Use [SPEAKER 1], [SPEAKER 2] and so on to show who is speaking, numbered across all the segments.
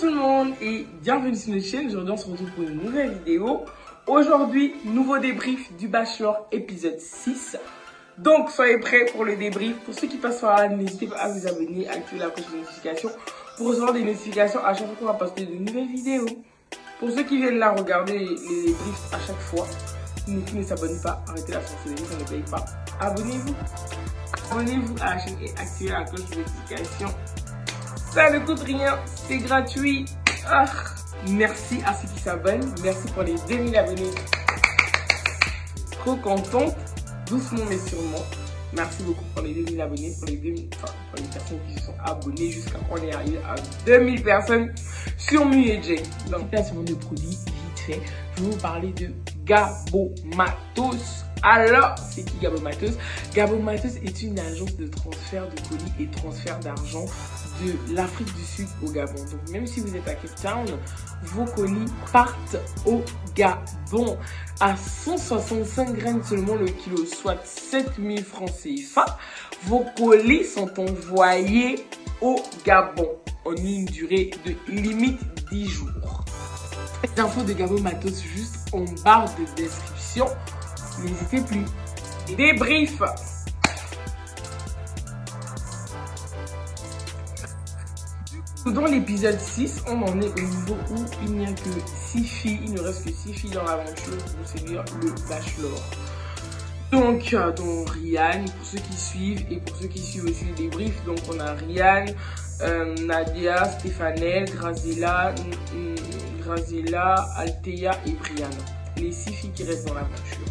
[SPEAKER 1] tout le monde et bienvenue sur notre chaîne. Aujourd'hui on se retrouve pour une nouvelle vidéo. Aujourd'hui, nouveau débrief du Bachelor épisode 6. Donc soyez prêts pour le débrief. Pour ceux qui passent par là, n'hésitez pas à vous abonner, à activer la cloche de notification pour recevoir des notifications à chaque fois qu'on va poster de nouvelles vidéos. Pour ceux qui viennent là regarder les débriefs à chaque fois, qui ne s'abonnent pas, arrêtez la sorcellerie, ça ne paye pas. Abonnez-vous. Abonnez-vous à la chaîne et activez la cloche de notification. Ça ne coûte rien, c'est gratuit. Ah, merci à ceux qui s'abonnent. Merci pour les 2000 abonnés. Trop contente, doucement mais sûrement. Merci beaucoup pour les 2000 abonnés, pour les personnes qui se sont abonnées jusqu'à quand on est arrivé à 2000 personnes sur Muej. Donc, placement de produits, vite fait. Je vais vous parler de Gabo Matos. Alors, c'est qui Gabo Matos? Gabo Matos est une agence de transfert de colis et transfert d'argent de l'Afrique du Sud au Gabon. Donc, même si vous êtes à Cape Town, vos colis partent au Gabon à 165 graines seulement le kilo, soit 7000 francs CFA. Vos colis sont envoyés au Gabon en une durée de limite 10 jours. Les infos de Gabo Matos juste en barre de description. N'hésitez plus. Débrief. Dans l'épisode 6, on en est au niveau où il n'y a que 6 filles. Il ne reste que 6 filles dans l'aventure pour séduire le Bachelor. Donc, dans Rian, pour ceux qui suivent et pour ceux qui suivent aussi le débrief, donc on a Rian, Nadia, Stéphanel, Grazela, Althea et Brianna. Les 6 filles qui restent dans l'aventure.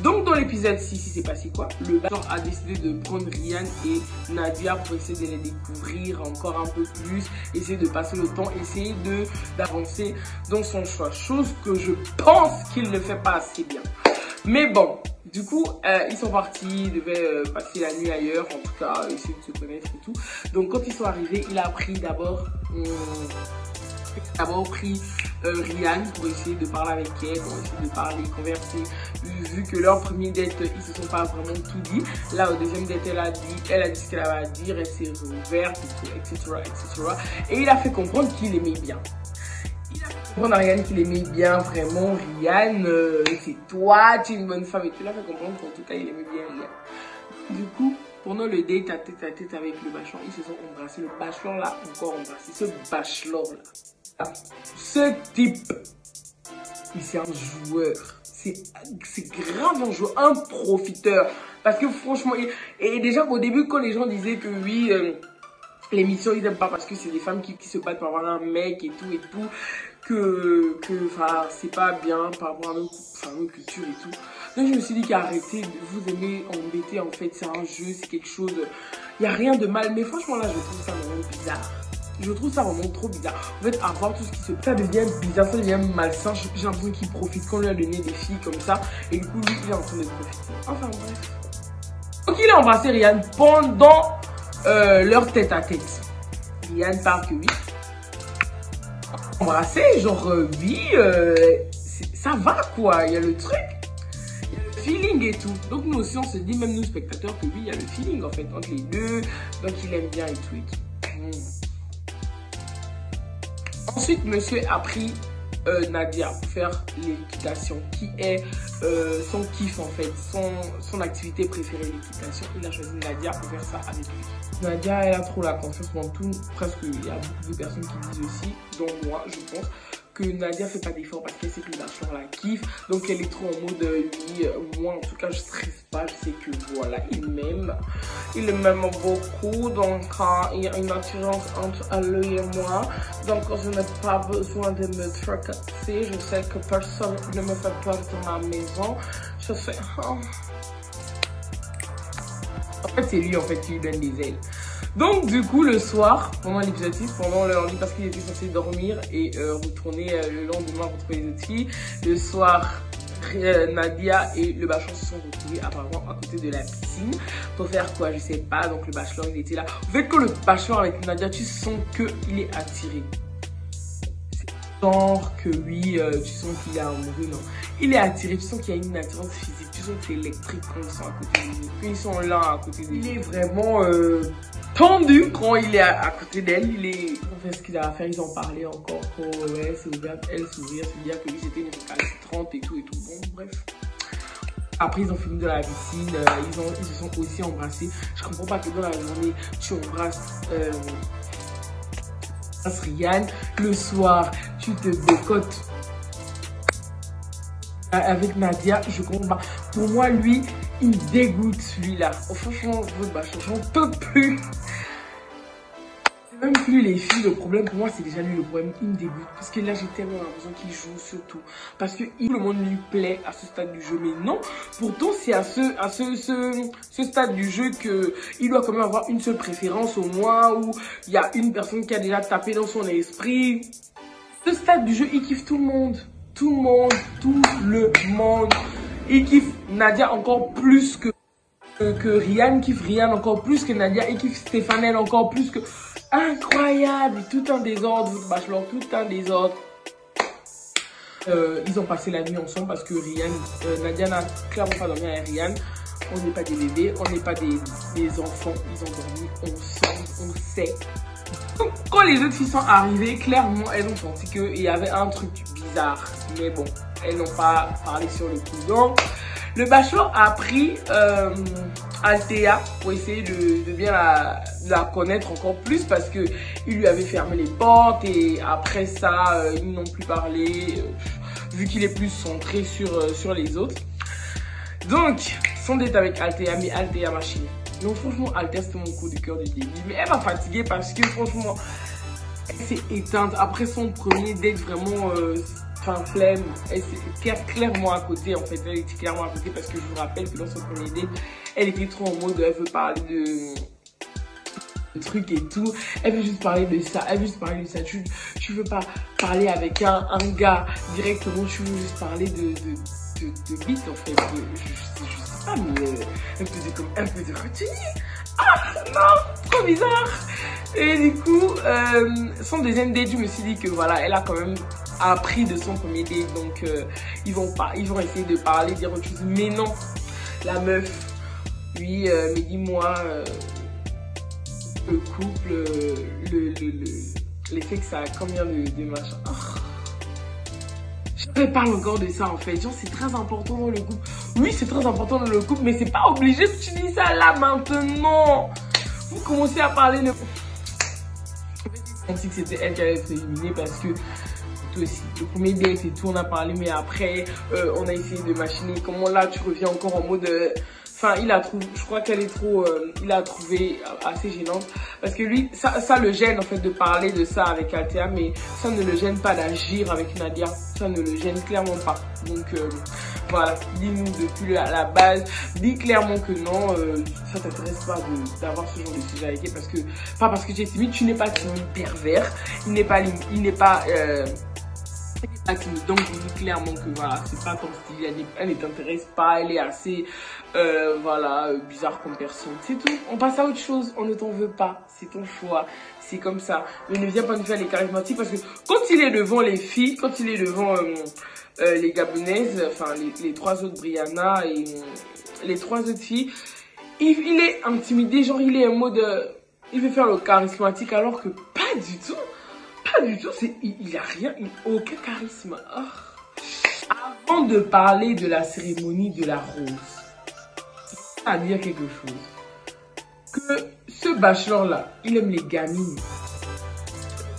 [SPEAKER 1] Donc dans l'épisode 6, il s'est passé quoi? Le Bachelor a décidé de prendre Rian et Nadia pour essayer de les découvrir encore un peu plus, essayer de passer le temps, essayer d'avancer dans son choix. Chose que je pense qu'il ne fait pas assez bien. Mais bon, du coup, ils sont partis, ils devaient passer la nuit ailleurs, en tout cas, essayer de se connaître et tout. Donc quand ils sont arrivés, il a pris d'abord Rian pour essayer de parler avec elle, pour essayer de parler, converser. Vu que leur premier date, ils se sont pas vraiment tout dit. Là, au deuxième date, elle a dit ce qu'elle avait à dire, elle s'est ouverte, etc., etc. Et il a fait comprendre qu'il aimait bien. Il a fait comprendre à Rian qu'il aimait bien, vraiment. Rian, c'est toi, tu es une bonne femme. Et tu l'as fait comprendre qu'en tout cas, il aimait bien Rian. Du coup, pendant le date à tête avec le Bachelor, ils se sont embrassés. Le Bachelor l'a encore embrassé. Ce Bachelor là. Ce type, c'est un joueur, c'est grave un joueur, un profiteur. Parce que franchement, et déjà au début quand les gens disaient que oui, l'émission ils n'aiment pas parce que c'est des femmes qui se battent pour avoir un mec et tout, que c'est pas bien par rapport à nos cultures et tout. Donc je me suis dit qu'arrêtez de vous aimer embêter, en fait c'est un jeu, c'est quelque chose, il n'y a rien de mal. Mais franchement là je trouve ça vraiment bizarre. Je trouve ça vraiment trop bizarre. En fait, à voir tout ce qui se passe, ça devient bizarre, ça devient malsain. J'ai l'impression qu'il profite qu'on lui a donné des filles comme ça. Et du coup, lui, il est en train de profiter. Enfin, bref. Donc, il a embrassé Rian pendant leur tête à tête. Rian parle que oui. Embrassé, genre, oui, ça va quoi. Il y a le truc. Il y a le feeling et tout. Donc, nous aussi, on se dit, même nous, spectateurs, que oui, il y a le feeling en fait entre les deux. Donc, il aime bien et tout et tout. Ensuite, monsieur a pris Nadia pour faire l'équitation, qui est son kiff en fait, son activité préférée, l'équitation. Il a choisi Nadia pour faire ça avec lui. Nadia, elle a trop la confiance dans tout, presque il y a beaucoup de personnes qui disent aussi, dont moi je pense, que Nadia fait pas d'effort parce qu'elle sait que le Bachelor la kiffe, donc elle est trop en mode oui, moi en tout cas je stresse pas, je sais que voilà, il m'aime beaucoup, donc il y a une attirance entre lui et moi, donc je n'ai pas besoin de me tracasser, je sais que personne ne me fait peur dans ma maison, je sais, en fait c'est lui en fait qui lui donne des ailes. Donc du coup le soir, pendant l'épisode 6, pendant leur lit, parce qu'il était censé dormir et retourner le lendemain retrouver les autres filles, le soir Nadia et le Bachelor se sont retrouvés apparemment à côté de la piscine pour faire quoi, je sais pas. Donc le Bachelor il était là. En fait quand le Bachelor avec Nadia, tu sens qu'il est attiré. C'est genre que oui, tu sens qu'il est amoureux, non. Il est attiré, tu sens qu'il y a une attirance physique, tu sens que c'est électrique quand ils sont à côté de lui. Quand ils sont là à côté de lui. Il est vraiment tendu quand il est à côté d'elle. Il est... Enfin, ce qu'il a à faire, ils en parlaient encore. Oh, ouais, c'est ouvert, elle s'ouvrir, se dire que lui c'était une récalcitrante et tout et tout. Bon, bref. Après, ils ont fini dans la piscine, ils se sont aussi embrassés. Je comprends pas que dans la journée, tu embrasses Ryan. Le soir, tu te bécotes avec Nadia. Je comprends pas. Pour moi, lui, il me dégoûte, celui-là. Oh, franchement, j'en peux plus. Même plus les filles, le problème pour moi c'est déjà lui le problème, il me dégoûte parce que là j'ai tellement l'impression qu'il joue surtout parce que tout le monde lui plaît à ce stade du jeu, mais non, pourtant c'est à ce stade du jeu que il doit quand même avoir une seule préférence au moins, où il y a une personne qui a déjà tapé dans son esprit. Ce stade du jeu il kiffe tout le monde, il kiffe Nadia encore plus que Ryan, kiffe Ryan encore plus que Nadia, il kiffe Stéphanel encore plus que... Incroyable, tout un désordre, votre bachelor, tout un désordre. Ils ont passé la nuit ensemble parce que Nadia n'a clairement pas dormi avec Ryan. On n'est pas des bébés, on n'est pas des enfants. Ils ont dormi ensemble, on sait. Donc, quand les autres filles sont arrivées, clairement, elles ont senti qu'il y avait un truc bizarre. Mais bon, elles n'ont pas parlé sur le coup. Donc, le bachelor a pris Althea pour essayer de bien la connaître encore plus parce que il lui avait fermé les portes et après ça, ils n'ont plus parlé vu qu'il est plus centré sur les autres. Donc, son date avec Althea, mais Althea m'a chié. Donc franchement, Althea c'était mon coup de cœur du début. Mais elle m'a fatiguée parce que franchement, elle s'est éteinte après son premier date vraiment... Enfin, flemme, elle était clairement à côté en fait, elle était clairement à côté parce que je vous rappelle que dans son premier date, elle était trop en mode, elle veut parler de trucs et tout, elle veut juste parler de ça, elle veut juste parler de ça, tu veux pas parler avec un gars directement, tu veux juste parler de bite en fait, je sais pas, mais un peu de retenue. Ah non, trop bizarre. Et du coup, son deuxième date, je me suis dit que voilà, elle a quand même appris de son premier date, donc ils vont essayer de parler, dire autre chose. Mais non, la meuf, lui, mais dis-moi, le couple, l'effet que ça a, combien de machin. Oh. Je parle encore de ça en fait, genre c'est très important dans le couple. Oui, c'est très important dans le couple, mais c'est pas obligé que tu dis ça là maintenant. Vous commencez à parler de... On sait que c'était elle qui allait être éliminée parce que toi aussi, le premier date et tout, on a parlé, mais après, on a essayé de machiner. Comment là, tu reviens encore en mode... Enfin, je crois qu'elle est trop... il a trouvé assez gênante. Parce que lui, ça le gêne en fait de parler de ça avec Althea, mais ça ne le gêne pas d'agir avec Nadia. Ça ne le gêne clairement pas. Donc voilà, dis-nous depuis la base, dis clairement que non, ça t'intéresse pas d'avoir ce genre de sujet avec elle. Parce que, pas parce que tu es timide, tu n'es pas timide pervers. Il n'est pas timide. Donc je dis clairement que voilà, c'est pas ton style, elle ne t'intéresse pas, elle est assez voilà, bizarre comme personne, c'est tout. On passe à autre chose, on ne t'en veut pas, c'est ton choix, c'est comme ça. Mais ne viens pas nous faire les charismatiques parce que quand il est devant les filles, quand il est devant les Gabonaises, enfin les trois autres Brianna et les trois autres filles, il est intimidé, genre il est en mode il veut faire le charismatique alors que pas du tout. Pas du tout, il a rien, aucun charisme. Oh. Avant de parler de la cérémonie de la rose, à dire quelque chose. Que ce bachelor-là, il aime les gamines.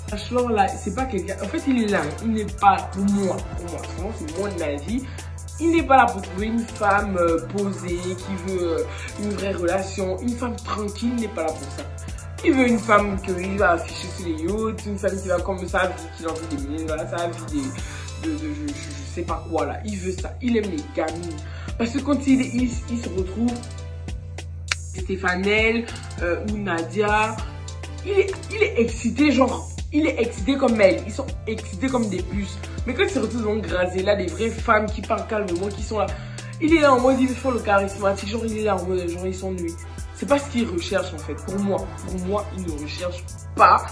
[SPEAKER 1] Ce bachelor-là, c'est pas quelqu'un... En fait, il est là, il n'est pas pour moi. C'est mon avis. Il n'est pas là pour trouver une femme posée, qui veut une vraie relation. Une femme tranquille, il n'est pas là pour ça. Il veut une femme qu'il va afficher sur les yachts, une femme qui va comme sa vie, qu'il a envie d'aimer, voilà, sa vie je sais pas quoi là. Il veut ça, il aime les gamines. Parce que quand il se retrouve, Stéphanel ou Nadia, il est excité, genre, il est excité comme elle. Ils sont excités comme des puces. Mais quand il se retrouve dans Grazella, des vraies femmes qui parlent calmement, qui sont là, il est là en mode, il veut faire le charismatique, genre il est là en mode, genre ils s'ennuient. C'est pas ce qu'il recherche en fait. Pour moi, il ne recherche pas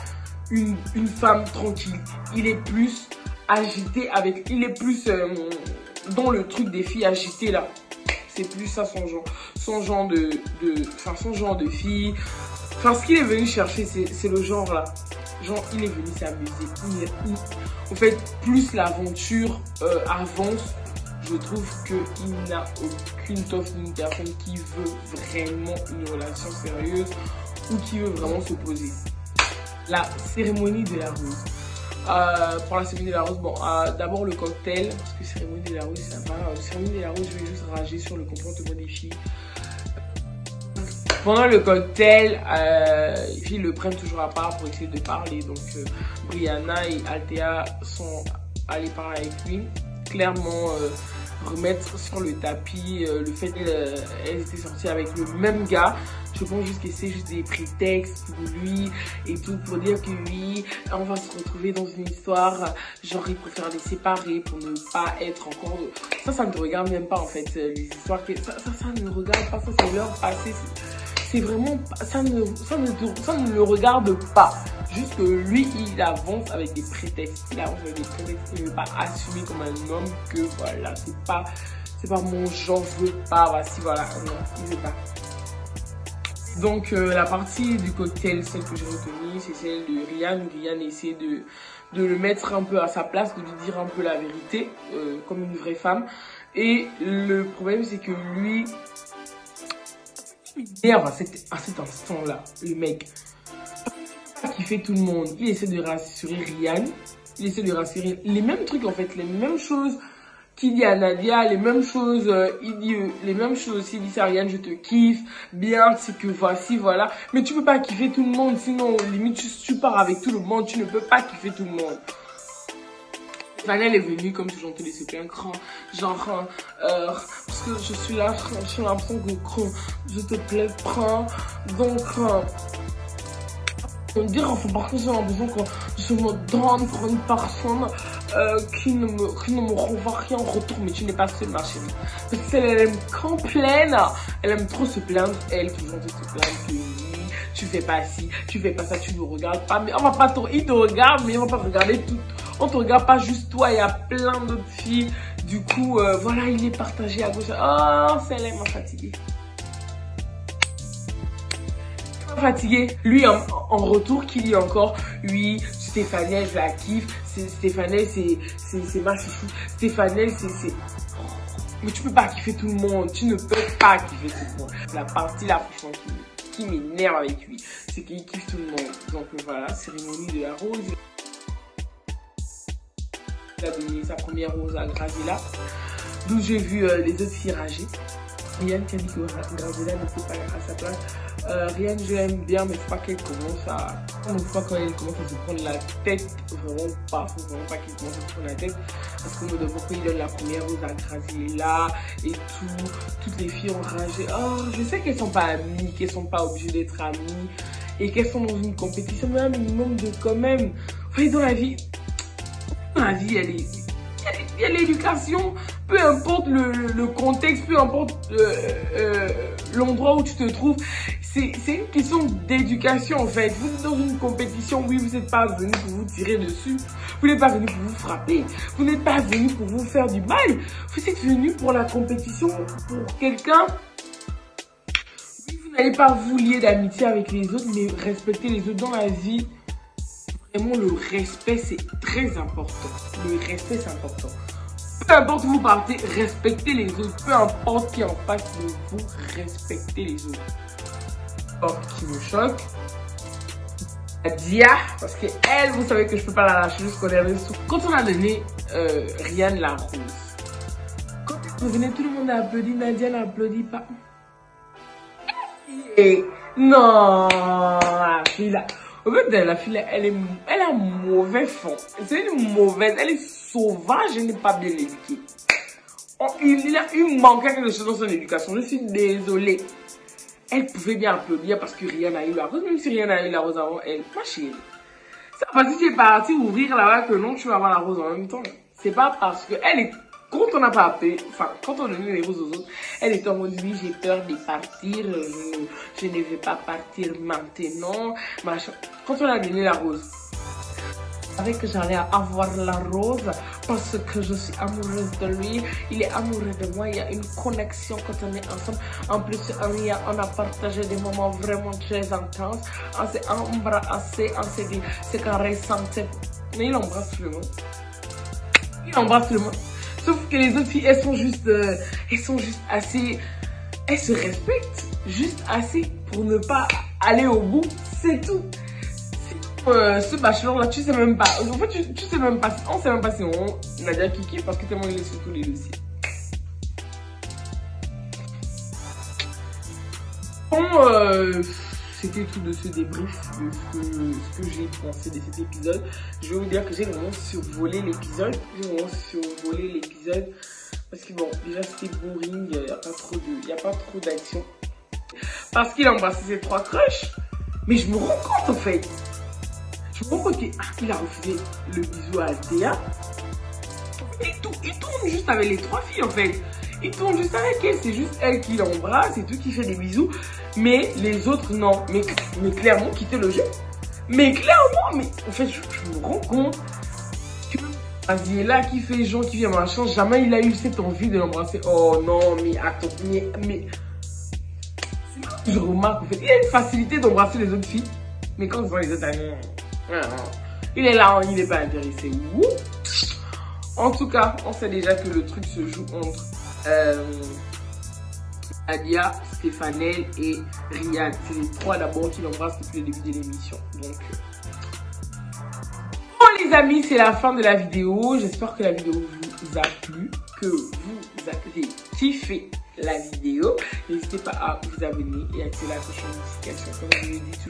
[SPEAKER 1] une femme tranquille. Il est plus agité il est plus dans le truc des filles agitées là. C'est plus ça son genre de fille. Enfin, ce qu'il est venu chercher, c'est le genre là. Genre, il est venu s'amuser. En fait, plus l'aventure avance, je trouve qu'il n'a aucune toffe d'une personne qui veut vraiment une relation sérieuse ou qui veut vraiment se poser. La cérémonie de la rose. Pour la cérémonie de la rose, bon, d'abord le cocktail, parce que cérémonie de la rose, ça va. Cérémonie de la rose, je vais juste rager sur le comportement des filles. Pendant le cocktail, les filles le prennent toujours à part pour essayer de parler. Donc, Brianna et Althea sont allées parler avec lui. Clairement, remettre sur le tapis le fait qu'elles étaient sorties avec le même gars. Je pense juste que c'est juste des prétextes pour lui et tout, pour dire que oui, on va se retrouver dans une histoire, genre ils préfèrent les séparer pour ne pas être encore... Ça ne te regarde même pas en fait, les histoires, ça ne regarde pas, ça c'est leur passé, c'est vraiment... Ça ne le regarde pas. Juste que lui, il avance avec des prétextes. Il avance avec des prétextes. Il ne veut pas assumer comme un homme que voilà, c'est pas mon genre, je veux pas, voici, voilà. Non, il veut pas. Donc, la partie du cocktail, celle que j'ai retenue, c'est celle de Ryan. Ryan essaie de le mettre un peu à sa place, de lui dire un peu la vérité, comme une vraie femme. Et le problème, c'est que lui, il m'énerve à cet instant-là, le mec. Qui fait tout le monde. Il essaie de rassurer Ryan. Il essaie de rassurer les mêmes trucs en fait, les mêmes choses qu'il dit à Nadia, les mêmes choses, il dit les mêmes choses aussi, il dit à Ryan, je te kiffe, bien, c'est que voici, voilà. Mais tu peux pas kiffer tout le monde, sinon limite tu pars avec tout le monde, tu ne peux pas kiffer tout le monde. Vanelle est venue comme toujours te laisser plein cran, genre parce que je suis là, j'ai l'impression que je te plais, prends, donc dire enfin par contre j'ai l'impression que je me donne pour une personne qui ne me renvoie rien en retour, mais tu n'es pas seule ma chérie, parce que elle aime qu'en plaine, elle aime trop se plaindre, elle toujours se plaindre que oui, tu fais pas ci, tu fais pas ça, tu ne regardes pas, mais on va pas il te regarde, mais on va pas regarder tout, on te regarde pas juste toi, il y a plein d'autres filles, du coup voilà, il est partagé à gauche. Oh, celle-là m'a fatiguée. Fatigué. Lui en retour qui dit encore oui, Stéphanie je la kiffe, Stéphanie c'est ma chouchou, Stéphanie c'est mais tu peux pas kiffer tout le monde, tu ne peux pas kiffer tout le monde. La partie là franchement qui m'énerve avec lui, c'est qu'il kiffe tout le monde. Donc voilà, cérémonie de la rose. Il a donné sa première rose à Graziella, d'où j'ai vu les autres filles rager. Ryan qui a dit que Graziella n'était pas à sa place. Ryan, je l'aime bien, mais faut pas qu'elle commence à... Faut pas quand elle commence à se prendre la tête. Vraiment pas. Faut vraiment pas qu'elle commence à se prendre la tête. Parce qu'on me demande pourquoi il donne la première rose à Graziella et tout. Toutes les filles ont ragé. Oh, je sais qu'elles sont pas amies, qu'elles sont pas obligées d'être amies. Et qu'elles sont dans une compétition, mais un minimum de quand même. Vous voyez, dans la vie, il y a l'éducation, peu importe le contexte, peu importe l'endroit où tu te trouves, c'est une question d'éducation en fait. Vous êtes dans une compétition, oui, vous n'êtes pas venu pour vous tirer dessus, vous n'êtes pas venu pour vous frapper, vous n'êtes pas venu pour vous faire du mal, vous êtes venu pour la compétition, pour quelqu'un. Oui, vous n'allez pas vous lier d'amitié avec les autres, mais respecter les autres dans la vie. Vraiment, le respect, c'est très important. Le respect, c'est important. Peu importe où vous partez, respectez les autres. Peu importe qui en face de vous, respectez les autres. Or, qui me choque, Dia, parce que elle, vous savez que je peux pas la lâcher jusqu'au dernier sou. Quand on a donné Ryan la rose, quand elle revenait, tout le monde a applaudi. Nadia n'applaudit pas. Et non, la fille là. En fait, la fille, elle a un mauvais fond. C'est une mauvaise, elle est sauvage, elle n'est pas bien éduquée. Il manquait quelque chose dans son éducation. Je suis désolée. Elle pouvait bien applaudir parce que Ryan a eu la rose, même si Ryan a eu la rose avant elle. Ma chérie. C'est pas parce que tu es parti ouvrir là-bas que non, tu vas avoir la rose en même temps. C'est pas parce que elle est... Quand on n'a pas appelé, enfin, quand on a donné les roses aux autres, elle était en mode, oui, j'ai peur de partir, je ne vais pas partir maintenant, machin. Quand on a donné la rose, que j'allais avoir la rose parce que je suis amoureuse de lui. Il est amoureux de moi. Il y a une connexion quand on est ensemble. En plus, on a partagé des moments vraiment très intenses. On s'est embrassé, on s'est dit, c'est caressant. Mais il embrasse tout le monde. Il embrasse tout le monde. Sauf que les autres filles, elles sont juste assez... Elles se respectent juste assez pour ne pas aller au bout. C'est tout. Ce bachelor là, tu sais même pas. En fait, tu sais même pas. On sait même pas si on Nadia Kiki parce que tellement il est sur tous les dossiers. Bon, c'était tout de ce débrief de ce que j'ai pensé de cet épisode. Je vais vous dire que j'ai vraiment survolé l'épisode. Parce que bon, déjà c'était boring, il n'y a pas trop d'action. Parce qu'il a embrassé ses 3 crushs. Mais je me rends compte en fait. Je me rends compte qu'il a refusé le bisou à Althea. Il tourne juste avec les 3 filles en fait. Il tourne juste avec elle. C'est juste elle qui l'embrasse et tout, qui fait des bisous. Mais les autres non. Mais clairement quitter le jeu. Mais clairement, mais en fait je me rends compte que Aziella qui fait genre qui vient machin, jamais il a eu cette envie de l'embrasser. Oh non, mais attends, mais je remarque en fait, il y a une facilité d'embrasser les autres filles. Mais quand ils voient les autres amis, il est là, il n'est pas intéressé. En tout cas, on sait déjà que le truc se joue entre Nadia, Stéphanel et Ryan. C'est les 3 d'abord qui l'embrassent depuis le début de l'émission. Donc, bon les amis, c'est la fin de la vidéo. J'espère que la vidéo vous a plu, que vous avez kiffé la vidéo. N'hésitez pas à vous abonner et à activer la cloche de notification comme je vous l'ai dit toujours.